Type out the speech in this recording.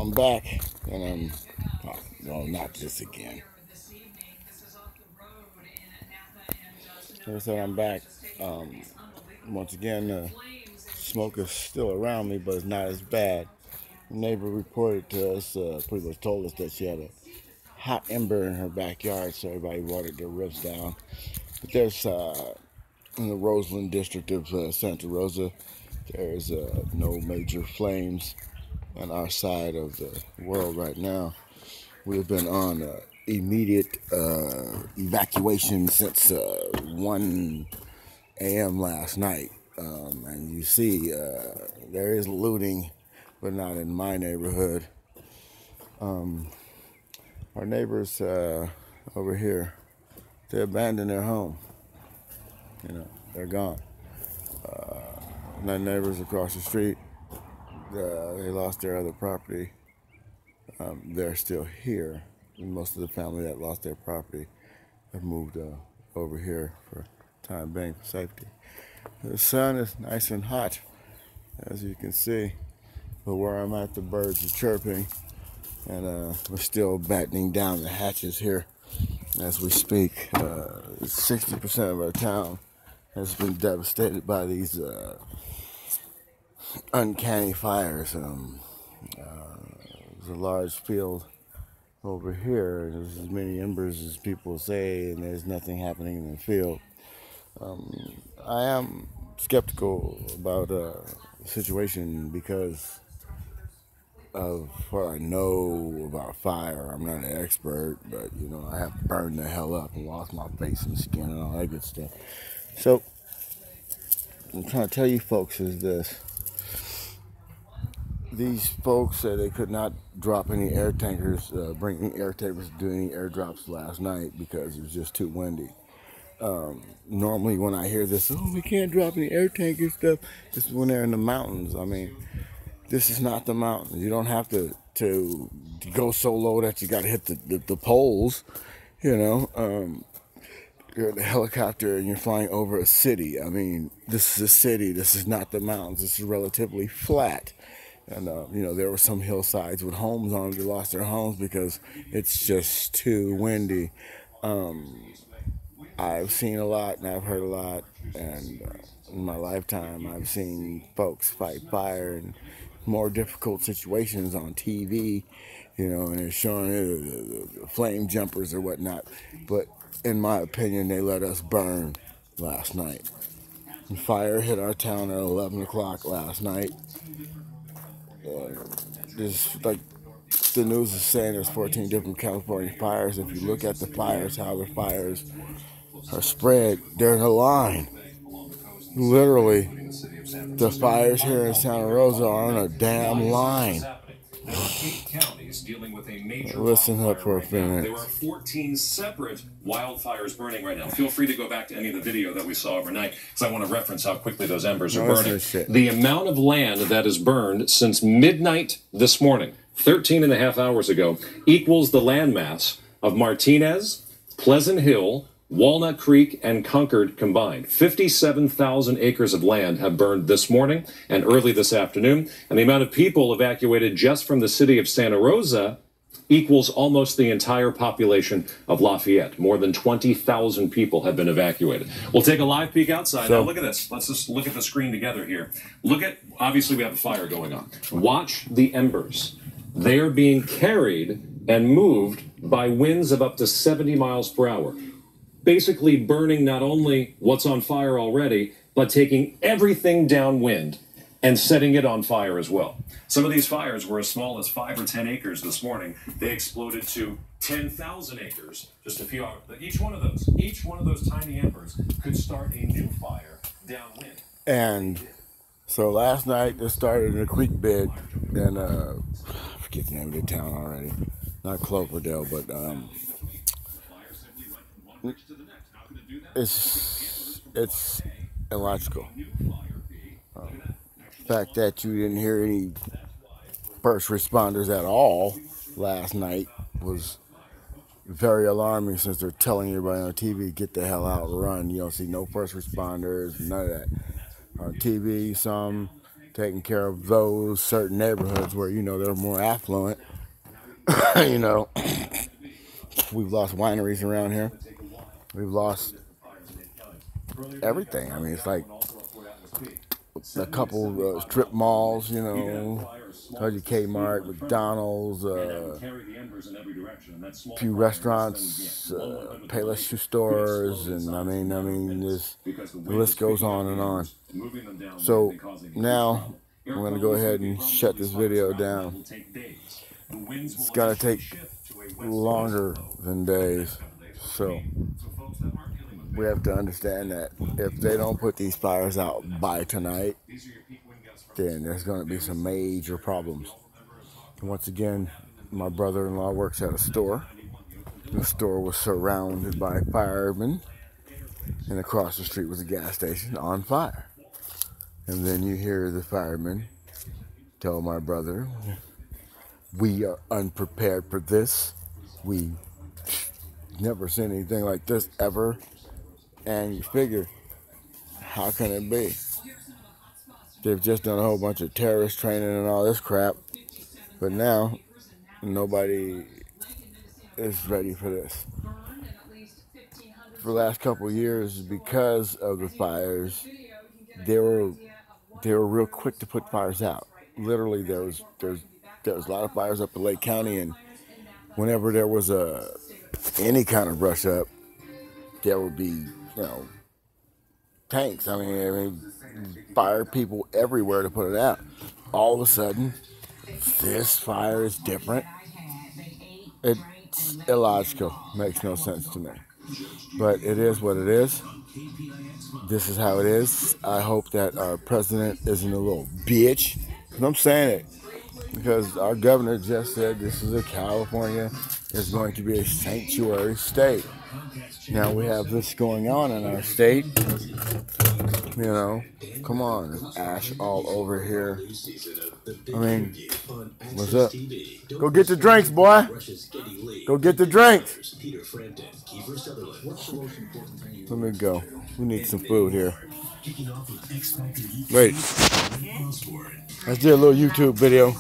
I'm back, and no, not this again. Like I said, I'm back. Once again, the smoke is still around me, but it's not as bad. The neighbor reported to us, pretty much told us that she had a hot ember in her backyard, so everybody watered their roofs down. But there's, in the Roseland district of Santa Rosa, there's no major flames on our side of the world right now. We've been on immediate evacuation since 1 a.m. last night. And you see there is looting, but not in my neighborhood. Our neighbors over here, they abandoned their home. They're gone. My neighbors across the street, they lost their other property. They're still here. And most of the family that lost their property have moved over here for time being, for safety. The sun is nice and hot, as you can see. But where I'm at, the birds are chirping, and we're still battening down the hatches here as we speak. 60% of our town has been devastated by these uncanny fires. There's a large field over here. There's as many embers as people say, and there's nothing happening in the field. I am skeptical about the situation because of what I know about fire. I'm not an expert, but I have burned the hell up and lost my face and skin and all that good stuff. So I'm trying to tell you folks is this. These folks said they could not drop any air tankers, bring any air tankers to do any airdrops last night because it was just too windy. Normally when I hear this, we can't drop any air tankers stuff, this is when they're in the mountains. I mean, this is not the mountains. You don't have to go so low that you got to hit the poles, You're in a helicopter and you're flying over a city. I mean, this is a city. This is not the mountains. This is relatively flat. And, there were some hillsides with homes on them that lost their homes because it's just too windy. I've seen a lot and I've heard a lot. And in my lifetime, I've seen folks fight fire in more difficult situations on TV, and they're showing the flame jumpers or whatnot. But in my opinion, they let us burn last night. The fire hit our town at 11 o'clock last night. There's like the news is saying there's 14 different California fires. If you look at the fires, how the fires are spread, they're in a line. Literally, the fires here in Santa Rosa are on a damn line. There were 8 counties dealing with a major Listen up for a minute. There are 14 separate wildfires burning right now. Feel free to go back to any of the video that we saw overnight, because I want to reference how quickly those embers are burning. The amount of land that is burned since midnight this morning, 13 and a half hours ago, equals the landmass of Martinez, Pleasant Hill, Walnut Creek, and Concord combined. 57,000 acres of land have burned this morning and early this afternoon, and the amount of people evacuated just from the city of Santa Rosa equals almost the entire population of Lafayette. More than 20,000 people have been evacuated. We'll take a live peek outside. Now look at this. Let's just look at the screen together here. Obviously we have a fire going on. Watch the embers. They are being carried and moved by winds of up to 70 miles per hour. Basically burning not only what's on fire already, but taking everything downwind and setting it on fire as well. Some of these fires were as small as 5 or 10 acres this morning. They exploded to 10,000 acres just a few hours. Each one of those tiny embers could start a new fire downwind. And so last night they started in a creek bed, and I forget the name of the town already. Not Cloverdale, but it's illogical. The fact that you didn't hear any first responders at all last night was very alarming, since they're telling everybody on TV, get the hell out, run. You don't see no first responders, none of that. On TV, some taking care of those certain neighborhoods where, you know, they're more affluent. You know, we've lost wineries around here. We've lost everything. I mean, it's like a couple strip malls, you know, Kmart, McDonald's, few restaurants, Payless shoe stores, and I mean, the list goes on and on. So now I'm going to go ahead and shut this video down. It's going to take longer than days. So we have to understand that if they don't put these fires out by tonight, then there's going to be some major problems. And once again, my brother-in-law works at a store. The store was surrounded by firemen, and across the street was a gas station on fire. And then you hear the firemen tell my brother, "We are unprepared for this. We never seen anything like this ever." And you figure, how can it be? They've just done a whole bunch of terrorist training and all this crap, but now nobody is ready for this. For the last couple of years, because of the fires, they were real quick to put fires out. Literally, there was a lot of fires up in Lake County, and whenever there was any kind of brush up, there would be, you know, tanks. I mean, fire people everywhere to put it out. All of a sudden, this fire is different. It's illogical. Makes no sense to me. But it is what it is. This is how it is. I hope that our president isn't a little bitch. And I'm saying it because our governor just said this is California is going to be a sanctuary state. Now we have this going on in our state. You know, come on, there's ash all over here. I mean, what's up? Go get the drinks, boy. Go get the drinks. Let me go. We need some food here. Wait. Let's do a little YouTube video.